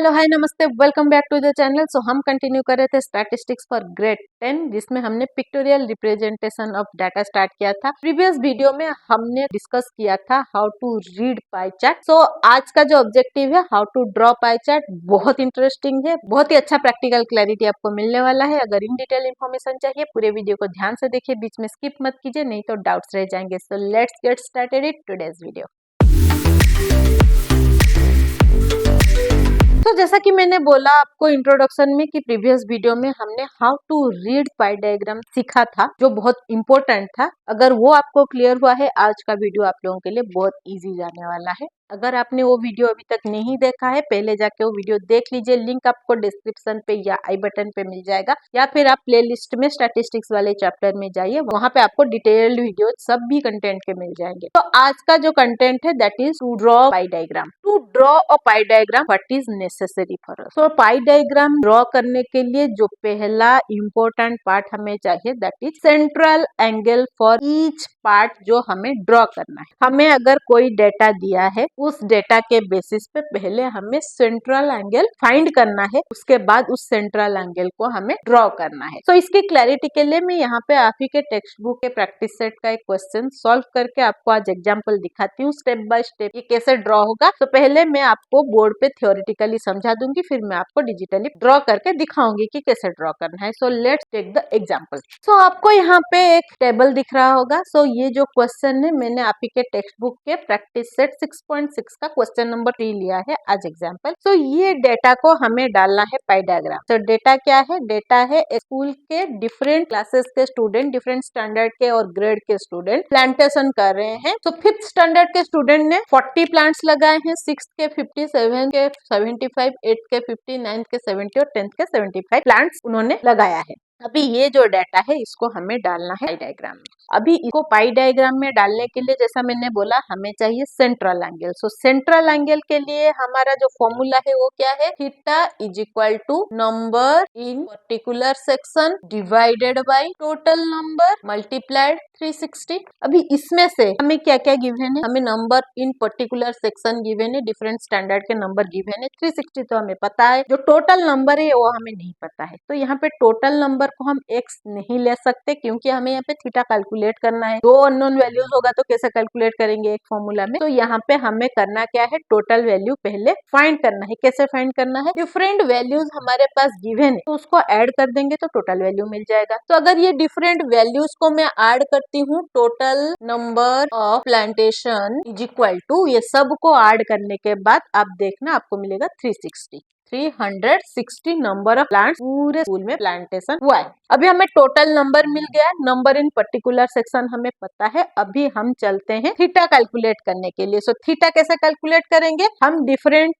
Hello hi नमस्ते, welcome back to the channel. So हम continue कर रहे थे स्टैटिस्टिक्स फॉर ग्रेड 10, जिसमें हमने pictorial representation of data start किया था। प्रीवियस वीडियो में हमने डिस्कस किया था how to read pie chart. So आज का जो ऑब्जेक्टिव है how to draw pie chart, बहुत इंटरेस्टिंग है, बहुत ही अच्छा प्रैक्टिकल क्लैरिटी आपको मिलने वाला है। अगर इन डिटेल इन्फॉर्मेशन चाहिए पूरे वीडियो को ध्यान से देखिए, बीच में स्किप मत कीजिए, नहीं तो डाउट्स रह जाएंगे। So let's get started it today's video. तो जैसा कि मैंने बोला आपको इंट्रोडक्शन में कि प्रीवियस वीडियो में हमने how to read pie diagram सीखा था, जो बहुत इंपॉर्टेंट था। अगर वो आपको क्लियर हुआ है, आज का वीडियो आप लोगों के लिए बहुत इजी जाने वाला है। अगर आपने वो वीडियो अभी तक नहीं देखा है, पहले जाके वो वीडियो देख लीजिए। लिंक आपको डिस्क्रिप्शन पे या आई बटन पे मिल जाएगा, या फिर आप प्लेलिस्ट में स्टैटिस्टिक्स वाले चैप्टर में जाइए, वहां पे आपको डिटेल्ड वीडियो सब भी कंटेंट के मिल जाएंगे। तो आज का जो कंटेंट है that is to draw pie diagram. To draw a pie diagram, what is necessary for us. तो पाई डायग्राम ड्रॉ करने के लिए जो पहला इंपॉर्टेंट पार्ट हमें चाहिए that is central angle for each part, जो हमें ड्रॉ करना है। हमें अगर कोई डेटा दिया है, उस डेटा के बेसिस पे पहले हमें सेंट्रल एंगल फाइंड करना है, उसके बाद उस सेंट्रल एंगल को हमें ड्रॉ करना है। तो इसकी क्लैरिटी के लिए मैं यहाँ पे आप ही के टेक्स्ट बुक के प्रैक्टिस सेट का एक क्वेश्चन सॉल्व करके आपको आज एग्जांपल दिखाती हूँ स्टेप बाय स्टेप ये कैसे ड्रॉ होगा। तो पहले मैं आपको बोर्ड पे थियोरिटिकली समझा दूंगी, फिर मैं आपको डिजिटली ड्रॉ करके दिखाऊंगी कि कैसे ड्रॉ करना है। So let's take the example. So आपको यहाँ पे एक टेबल दिख रहा होगा। सो ये जो क्वेश्चन है मैंने आप ही के टेक्स्ट बुक के प्रैक्टिस सेट 6.6 का क्वेश्चन नंबर 3 लिया है आज एग्जाम्पल। सो ये डेटा को हमें डालना है पाई डायग्राम। तो डेटा क्या है? डेटा है स्कूल के डिफरेंट क्लासेस के स्टूडेंट, डिफरेंट स्टैंडर्ड के और ग्रेड के स्टूडेंट प्लांटेशन कर रहे हैं। तो 5th स्टैंडर्ड के स्टूडेंट ने 40 प्लांट्स लगाए हैं, 6th के 50, 7th के 75, 8th के 50, 9th के 70 और 10th के 75 प्लांट्स उन्होंने लगाया है। अभी ये जो डाटा है इसको हमें डालना है पाई डायग्राम में। अभी इसको पाई डायग्राम में डालने के लिए जैसा मैंने बोला हमें चाहिए central angle. So central angle के लिए हमारा जो फॉर्मूला है वो क्या है? Theta is equal to number in particular section divided by total number multiplied 360। अभी इसमें से हमें क्या क्या गिवन है? हमें number in particular section given है, डिफरेंट स्टैंडर्ड के नंबर गिवन है, 360 तो हमें पता है। जो टोटल नंबर है वो हमें नहीं पता है। तो यहाँ पे टोटल नंबर को हम x नहीं ले सकते, क्योंकि हमें यहाँ पे थीटा कैलकुलेट करना है। दो अननोन वैल्यूज होगा तो कैसे कैलकुलेट करेंगे एक फॉर्मूला में? तो यहाँ पे हमें करना क्या है? टोटल वैल्यू पहले फाइंड करना है। कैसे फाइंड करना है? डिफरेंट वैल्यूज हमारे पास गिवन है तो उसको ऐड कर देंगे तो टोटल वैल्यू मिल जाएगा। तो अगर ये डिफरेंट वैल्यूज को मैं ऐड करती हूँ, total number of plantation is equal to, ये सब को ऐड करने के बाद आप देखना आपको मिलेगा 360 नंबर ऑफ प्लांट्स पूरे स्कूल में प्लांटेशन हुआ है। अभी हमें टोटल नंबर मिल गया, नंबर इन पर्टिकुलर सेक्शन हमें पता है। अभी हम चलते हैं थीटा कैलकुलेट करने के लिए। सो थीटा कैसे कैलकुलेट करेंगे? हम डिफरेंट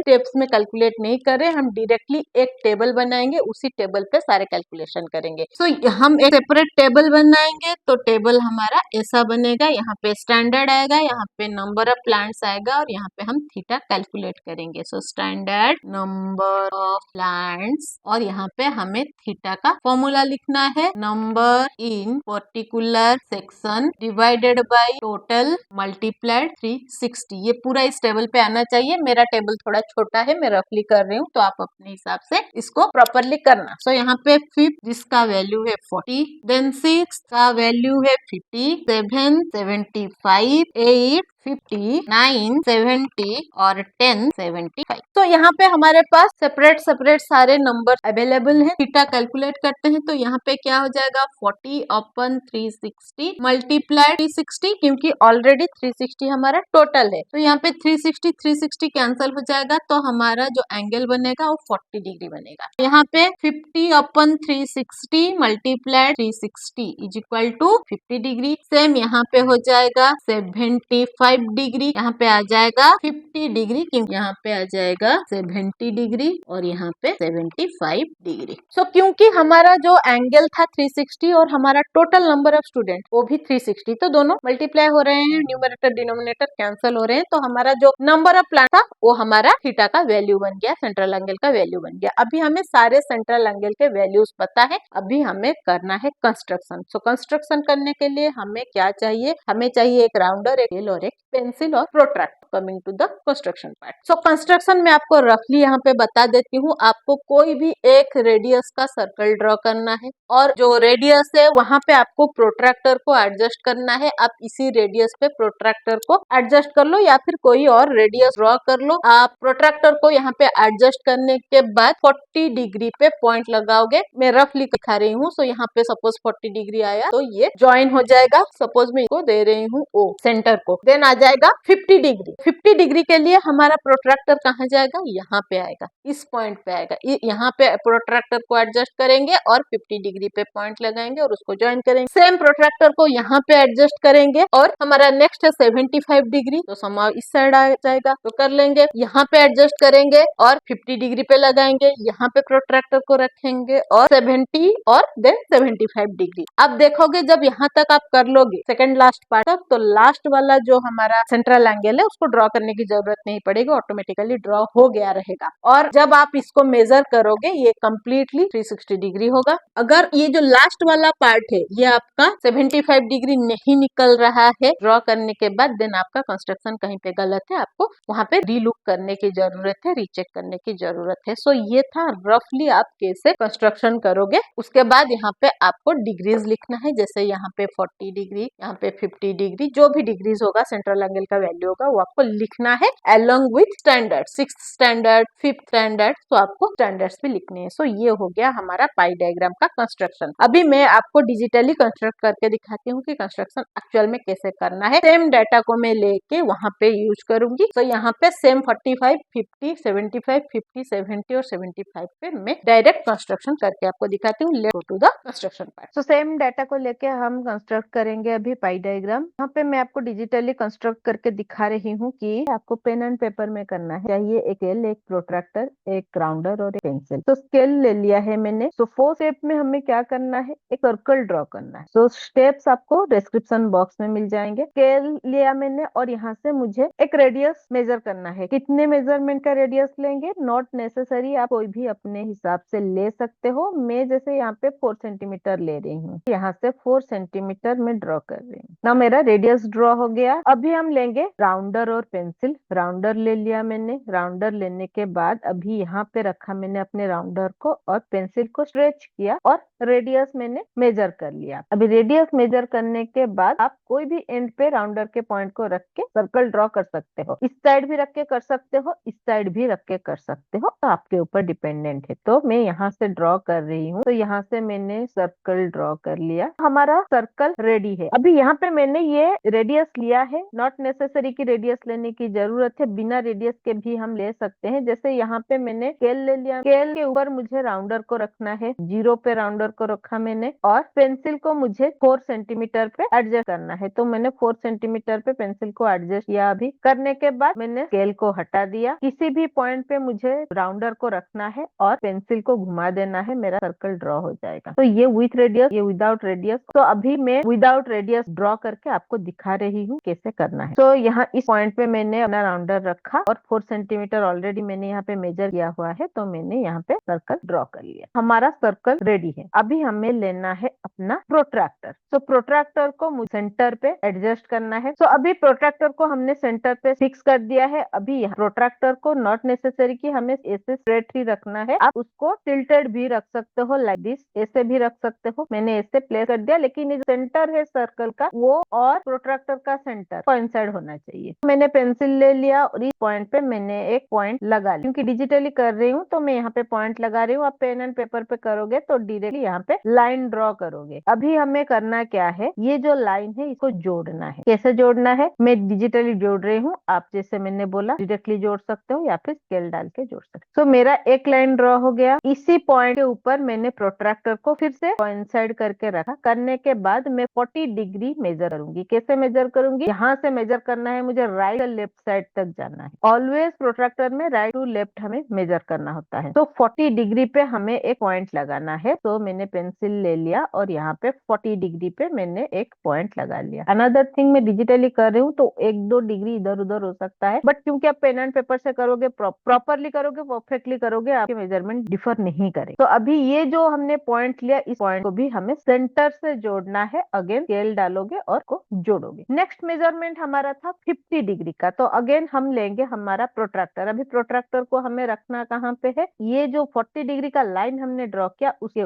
स्टेप्स में कैलकुलेट नहीं कर रहे, हम डायरेक्टली एक टेबल बनाएंगे, उसी टेबल पे सारे कैलकुलेशन करेंगे। सो हम एक सेपरेट टेबल बनाएंगे, तो टेबल हमारा ऐसा बनेगा। यहाँ पे स्टैंडर्ड आएगा, यहाँ पे नंबर ऑफ प्लांट्स आएगा और यहाँ पे हम थीटा कैलकुलेट करेंगे। So standard number of plants और यहाँ पे हमें थीटा का फॉर्मूला लिखना है, number in particular section divided by total multiplied 360। ये पूरा इस टेबल पे आना चाहिए। मेरा टेबल थोड़ा छोटा है, मैं रफली कर रही हूँ, तो आप अपने हिसाब से इसको प्रॉपरली करना। सो यहाँ पे 5 जिसका वैल्यू है 40, देन 6 का वैल्यू है 50, 7 75, 8 50, 9 70 और 10 75। तो यहाँ पे हमारे पास सेपरेट सारे नंबर अवेलेबल है। थीटा कैलकुलेट करते हैं तो यहाँ पे क्या हो जाएगा? 40 अपन 360 मल्टीप्लाई 360, क्योंकि ऑलरेडी 360 हमारा टोटल है। तो यहाँ पे 360 कैंसिल हो जाएगा, तो हमारा जो एंगल बनेगा वो 40 डिग्री बनेगा। यहाँ पे 50 अपन 360 multiply 360 is equal to 50 degree. Same यहाँ पे हो जाएगा 75 डिग्री, यहाँ पे आ जाएगा 50 डिग्री, क्योंकि यहाँ पे आ जाएगा 70 डिग्री और यहाँ पे 75 डिग्री। सो क्योंकि हमारा जो एंगल था 360 और हमारा टोटल नंबर ऑफ स्टूडेंट वो भी 360, तो दोनों मल्टीप्लाई हो रहे हैं, न्यूमरेटर डिनोमिनेटर कैंसिल हो रहे हैं, तो हमारा जो नंबर ऑफ प्लांट था वो हमारा थीटा का वैल्यू बन गया, सेंट्रल एंगल का वैल्यू बन गया। अभी हमें सारे सेंट्रल एंगल के वैल्यूज पता है, अभी हमें करना है कंस्ट्रक्शन। सो कंस्ट्रक्शन करने के लिए हमें क्या चाहिए? हमें चाहिए एक राउंडर, एक स्केल और एक पेंसिल और protractor. Coming to the construction part. So construction में आपको रफली यहाँ पे बता देती हूँ, आपको कोई भी एक रेडियस का सर्कल ड्रॉ करना है और जो रेडियस है वहां पे आपको प्रोट्रैक्टर को एडजस्ट करना है। आप इसी रेडियस पे प्रोट्रैक्टर को एडजस्ट कर लो या फिर कोई और रेडियस ड्रॉ कर लो। आप प्रोट्रैक्टर को यहाँ पे एडजस्ट करने के बाद 40 डिग्री पे पॉइंट लगाओगे। मैं रफली दिखा रही हूँ। सो यहाँ पे सपोज 40 डिग्री आया तो ये ज्वाइन हो जाएगा। सपोज मैं इसको दे रही हूँ ओ सेंटर को, देन आ जाएगा 50 डिग्री। 50 डिग्री के लिए हमारा प्रोट्रैक्टर कहाँ जाएगा, यहाँ पे आएगा, इस पॉइंट पे आएगा। यहाँ पे प्रोट्रैक्टर को एडजस्ट करेंगे और 50 डिग्री पे पॉइंट लगाएंगे और उसको ज्वाइन करेंगे। सेम प्रोट्रैक्टर को यहाँ पे एडजस्ट करेंगे और हमारा नेक्स्ट है 75 डिग्री, तो समाव इस साइड आ जाएगा तो कर लेंगे। यहाँ पे एडजस्ट करेंगे और 50 डिग्री पे लगाएंगे, यहाँ पे प्रोट्रैक्टर को रखेंगे और 70 और देन 75 डिग्री। अब देखोगे जब यहाँ तक आप कर लोगे सेकंड लास्ट पार्ट तक, तो लास्ट वाला जो हमारा सेंट्रल एंगल है उसको ड्रॉ करने की जरूरत नहीं पड़ेगी, ऑटोमेटिकली ड्रॉ हो गया रहेगा। और जब आप इसको मेजर करोगे ये कम्प्लीटली 360 डिग्री होगा। अगर ये जो लास्ट वाला पार्ट है ये आपका 75 डिग्री नहीं निकल रहा है ड्रॉ करने के बाद, देन आपका कंस्ट्रक्शन कहीं पे गलत है, आपको वहां पे रीलुक करने की जरूरत है, रीचेक करने की जरूरत है। सो ये था रफली आप कैसे कंस्ट्रक्शन करोगे। उसके बाद यहाँ पे आपको डिग्रीज लिखना है, जैसे यहाँ पे 40 डिग्री, यहाँ पे 50 डिग्री, जो भी डिग्रीज होगा सेंट्रल एंगल का वैल्यू होगा वो आपको लिखना है along with standard, 6th standard, 5th standard, तो आपको स्टैंडर्ड्स भी लिखने हैं। सो ये हो गया हमारा पाई डायग्राम का कंस्ट्रक्शन। अभी मैं आपको डिजिटली कंस्ट्रक्ट करके दिखाती हूँ कि कंस्ट्रक्शन एक्चुअल में कैसे करना है। सेम डाटा को मैं लेके वहां पे यूज करूंगी। तो यहाँ पे सेम 45, 50, 75, 50, 70 और 75 पे मैं डायरेक्ट कंस्ट्रक्शन करके आपको दिखाती हूँ। Let's go to the construction part. तो सेम डाटा को लेके हम कंस्ट्रक्ट करेंगे अभी पाई डायग्राम। यहाँ पे मैं आपको डिजिटली कंस्ट्रक्ट करके दिखा रही हूँ कि आपको पेन एंड पेपर में करना है। चाहिए एक स्केल, एक प्रोट्रैक्टर, एक ग्राउंडर और एक पेंसिल। तो स्केल ले लिया है मैंने। तो 4 स्टेप में हमें क्या करना है, एक सर्कल ड्रॉ करना है। तो स्टेप्स आपको डिस्क्रिप्शन बॉक्स में मिल जाएंगे। स्केल लिया मैंने और यहाँ से मुझे एक रेडियस मेजर करना है। कितने मेजरमेंट का रेडियस लेंगे, नॉट नेसेसरी, आप कोई भी अपने हिसाब से ले सकते हो। मैं जैसे यहाँ पे 4 सेंटीमीटर ले रही हूँ, यहाँ से 4 सेंटीमीटर में ड्रॉ कर रही हूँ ना। मेरा रेडियस ड्रॉ हो गया। अभी हम लेंगे राउंडर और पेंसिल। राउंडर ले लिया मैंने। राउंडर लेने के बाद अभी यहाँ पे रखा मैंने अपने राउंडर को और पेंसिल को स्ट्रेच किया और रेडियस मैंने मेजर कर लिया। अभी रेडियस मेजर करने के बाद आप कोई भी एंड पे राउंडर के पॉइंट को रख के सर्कल ड्रॉ कर सकते हो। इस साइड भी रख के कर सकते हो, इस साइड भी रख के कर सकते हो, तो आपके ऊपर डिपेंडेंट है। तो मैं यहाँ से ड्रॉ कर रही हूँ। तो यहाँ से मैंने सर्कल ड्रॉ कर लिया, हमारा सर्कल रेडी है। अभी यहाँ पे मैंने ये रेडियस लिया है, नॉट नेसेसरी की रेडियस लेने की जरूरत है, बिना रेडियस के भी हम ले सकते हैं। जैसे यहाँ पे मैंने स्केल ले लिया, स्केल के ऊपर मुझे राउंडर को रखना है, 0 पे राउंडर को रखा मैंने और पेंसिल को मुझे 4 सेंटीमीटर पे एडजस्ट करना है। तो मैंने 4 सेंटीमीटर पे पेंसिल को एडजस्ट किया। अभी करने के बाद मैंने स्केल को हटा दिया। किसी भी पॉइंट पे मुझे राउंडर को रखना है और पेंसिल को घुमा देना है, मेरा सर्कल ड्रॉ हो जाएगा। तो ये विथ रेडियस, ये विदाउट रेडियस। तो अभी मैं विदाउट रेडियस ड्रॉ करके आपको दिखा रही हूँ कैसे करना है। तो यहाँ इस पॉइंट पे मैंने अपना राउंडर रखा और 4 सेंटीमीटर ऑलरेडी मैंने यहाँ पे मेजर किया हुआ है, तो मैंने यहाँ पे सर्कल ड्रॉ कर लिया। हमारा सर्कल रेडी है। अभी हमें लेना है अपना प्रोट्रैक्टर। तो प्रोट्रैक्टर को सेंटर पे एडजस्ट करना है। तो अभी प्रोट्रैक्टर को हमने सेंटर पे फिक्स कर दिया है। अभी प्रोट्रैक्टर को नॉट नेसेसरी कि हमें ऐसे स्ट्रेट ही रखना है, आप उसको टिल्टेड भी रख सकते हो, लाइक दिस, ऐसे भी रख सकते हो। मैंने ऐसे प्लेस कर दिया, लेकिन ये सेंटर है सर्कल का वो और प्रोट्रैक्टर का सेंटर कोइंसाइड होना चाहिए। मैंने पेंसिल ले लिया और इस पॉइंट पे मैंने एक पॉइंट लगा लिया। क्योंकि डिजिटली कर रही हूँ तो मैं यहाँ पे पॉइंट लगा रही हूँ। आप पेन एंड पेपर पे करोगे तो डायरेक्टली यहाँ पे लाइन ड्रॉ करोगे। अभी हमें करना क्या है, ये जो लाइन है इसको जोड़ना है। कैसे जोड़ना है, मैं डिजिटली जोड़ रही हूँ, आप जैसे मैंने बोला डायरेक्टली जोड़ सकते हो या फिर स्केल डाल के जोड़ सकते हो। तो मेरा एक लाइन ड्रॉ हो गया। इसी पॉइंट के ऊपर मैंने प्रोट्रैक्टर को फिर से कोइंसाइड करके रखा। करने के बाद मैं 40 डिग्री मेजर करूंगी। कैसे मेजर करूंगी, यहाँ से मेजर करना है मुझे, राइट और लेफ्ट साइड तक जाना है। ऑलवेज प्रोट्रैक्टर में राइट टू लेफ्ट हमें मेजर करना होता है। तो 40 डिग्री पे हमें एक पॉइंट लगाना है। तो मैंने पेंसिल ले लिया और यहाँ पे 40 डिग्री पे मैंने एक पॉइंट लगा लिया। अनदर थिंग, मैं डिजिटली कर रही हूँ तो 1-2 डिग्री इधर उधर हो सकता है, बट क्योंकि आप पेन एंड पेपर से करोगे, प्रॉपरली करोगे, परफेक्टली करोगे, आपके मेजरमेंट डिफर नहीं करे। तो अभी ये जो हमने पॉइंट लिया, इस पॉइंट को भी हमें सेंटर से जोड़ना है। अगेन स्केल डालोगे और को जोड़ोगे। नेक्स्ट मेजरमेंट हमारा था 50 डिग्री। डिग्री का। तो अगेन हम लेंगे हमारा प्रोट्रैक्टर। अभी प्रोट्रैक्टर को हमें रखना कहाँ पे है, ये जो 40 डिग्री का लाइन हमने ड्रॉ किया उसके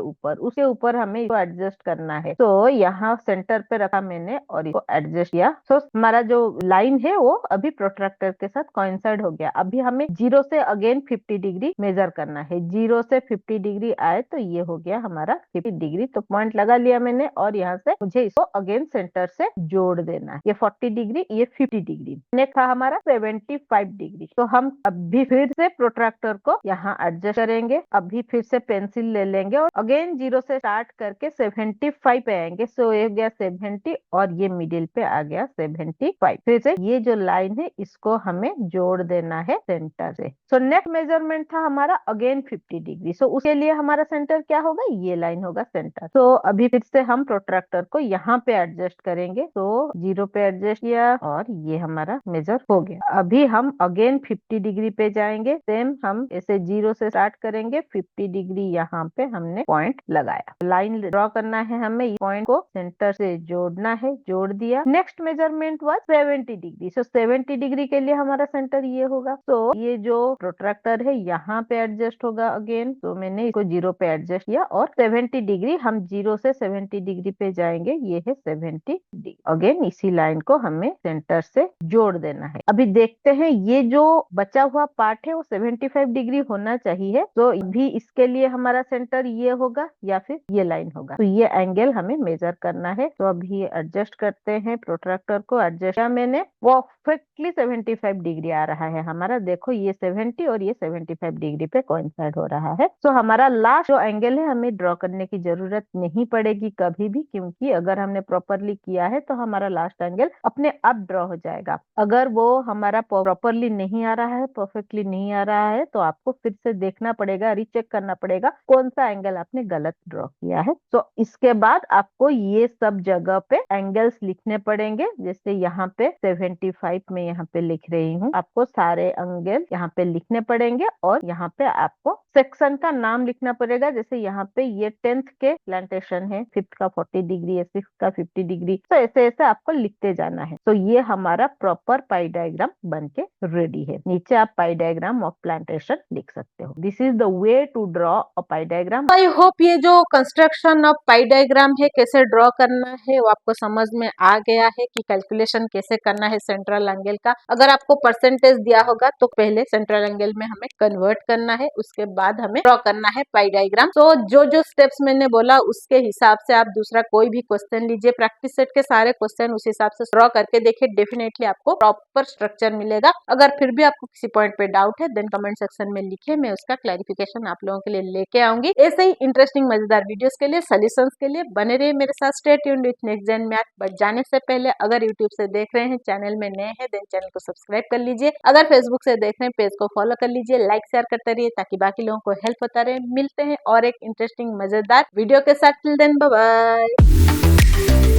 ऊपर हमें इसको एडजस्ट करना है। तो यहाँ सेंटर पे रखा मैंने और इसको एडजस्ट किया। तो हमारा जो लाइन है वो अभी प्रोट्रैक्टर के साथ कोइंसाइड हो गया। अभी हमें 0 से अगेन 50 डिग्री मेजर करना है। 0 से 50 डिग्री आए तो ये हो गया हमारा 50 डिग्री। तो पॉइंट लगा लिया मैंने और यहाँ से मुझे इसको अगेन सेंटर से जोड़ देना है। ये 40 डिग्री, ये 50 डिग्री। नेक्स्ट था हमारा 75 डिग्री। तो हम अभी फिर से प्रोट्रैक्टर को यहाँ एडजस्ट करेंगे। अभी फिर से पेंसिल ले लेंगे और अगेन 0 से स्टार्ट करके 75 पे आएंगे। सो ये हो गया 70 और ये मिडिल पे आ गया 75। फिर से ये जो लाइन है इसको हमें जोड़ देना है सेंटर से। सो नेक्स्ट मेजरमेंट था हमारा अगेन 50 डिग्री। सो उसके लिए हमारा सेंटर क्या होगा, ये लाइन होगा सेंटर। तो अभी फिर से हम प्रोट्रैक्टर को यहाँ पे एडजस्ट करेंगे। तो 0 पे एडजस्ट किया और ये हमारा मेजर हो गया। अभी हम अगेन 50 डिग्री पे जाएंगे। सेम हम ऐसे 0 से स्टार्ट करेंगे, 50 डिग्री यहाँ पे हमने पॉइंट लगाया। लाइन ड्रॉ करना है हमें, पॉइंट को सेंटर से जोड़ना है, जोड़ दिया। Next measurement was 70 degree. So 70 degree के लिए हमारा सेंटर ये होगा। तो ये जो प्रोट्रैक्टर है यहाँ पे एडजस्ट होगा अगेन। तो मैंने इसको 0 पे एडजस्ट किया और 70 डिग्री, हम 0 से 70 डिग्री पे जाएंगे। ये है 70 डिग्री। अगेन इसी लाइन को हमें सेंटर से जोड़ देना है। अभी देखते हैं ये जो बचा हुआ पार्ट है वो 75 डिग्री होना चाहिए। तो भी इसके लिए हमारा सेंटर ये होगा या फिर ये लाइन होगा। तो ये एंगल हमें मेजर करना है। तो अभी एडजस्ट करते हैं, प्रोट्रैक्टर को एडजस्ट किया मैंने, परफेक्टली 75 डिग्री आ रहा है हमारा। देखो ये 70 और ये 75 डिग्री पे कोइंसाइड हो रहा है। तो हमारा लास्ट जो एंगल है हमें ड्रॉ करने की जरूरत नहीं पड़ेगी कभी भी, क्योंकि अगर हमने प्रॉपरली किया है तो हमारा लास्ट एंगल अपने आप ड्रॉ हो जाएगा। अगर वो हमारा प्रॉपरली नहीं आ रहा है, परफेक्टली नहीं आ रहा है, तो आपको फिर से देखना पड़ेगा, रीचेक करना पड़ेगा कौन सा एंगल आपने गलत ड्रॉ किया है। तो इसके बाद आपको ये सब जगह पे एंगल्स लिखने पड़ेंगे। जैसे यहाँ पे 75 में यहाँ पे लिख रही हूँ, आपको सारे एंगल यहाँ पे लिखने पड़ेंगे और यहाँ पे आपको सेक्शन का नाम लिखना पड़ेगा। जैसे यहाँ पे ये 10th के प्लांटेशन है, 5th का 40 डिग्री है, 6th का 50 डिग्री। तो ऐसे ऐसे आपको लिखते जाना है। तो ये हमारा प्रॉपर पाई डायग्राम बन के रेडी है। नीचे आप पाई डायग्राम ऑफ प्लांटेशन लिख सकते हो। This is the way to draw a pie diagram. I hope ये जो कंस्ट्रक्शन ऑफ पाई डायग्राम है, कैसे ड्रॉ करना है, वो आपको समझ में आ गया है कि कैलकुलेशन कैसे करना है सेंट्रल एंगल का। अगर आपको परसेंटेज दिया होगा तो पहले सेंट्रल एंगल में हमें कन्वर्ट करना है, उसके बाद हमें ड्रॉ करना है पाई डायग्राम। तो जो स्टेप्स मैंने बोला उसके हिसाब से आप दूसरा कोई भी क्वेश्चन लीजिए, प्रैक्टिस सेट के सारे क्वेश्चन उस हिसाब से ड्रॉ करके देखिए, डेफिनेटली आपको प्रॉपर स्ट्रक्चर मिलेगा। अगर फिर भी आपको किसी पॉइंट पे डाउट है देन कमेंट सेक्शन में लिखे, मैं उसका क्लैरिफिकेशन आप लोगों के लिए लेके आऊंगी। ऐसे ही इंटरेस्टिंग मजेदार वीडियोस के लिए, सॉल्यूशंस के लिए बने रहिए मेरे साथ। Stay tuned with next gen math. But जाने से पहले अगर यूट्यूब से देख रहे हैं, चैनल में नए हैं, देन चैनल को सब्सक्राइब कर लीजिए। अगर फेसबुक से देख रहे हैं, पेज को फॉलो कर लीजिए, लाइक शेयर करते रहिए ताकि बाकी लोगों को हेल्प होता रहे। मिलते हैं और एक इंटरेस्टिंग मजेदार वीडियो के साथ। Till then bye bye.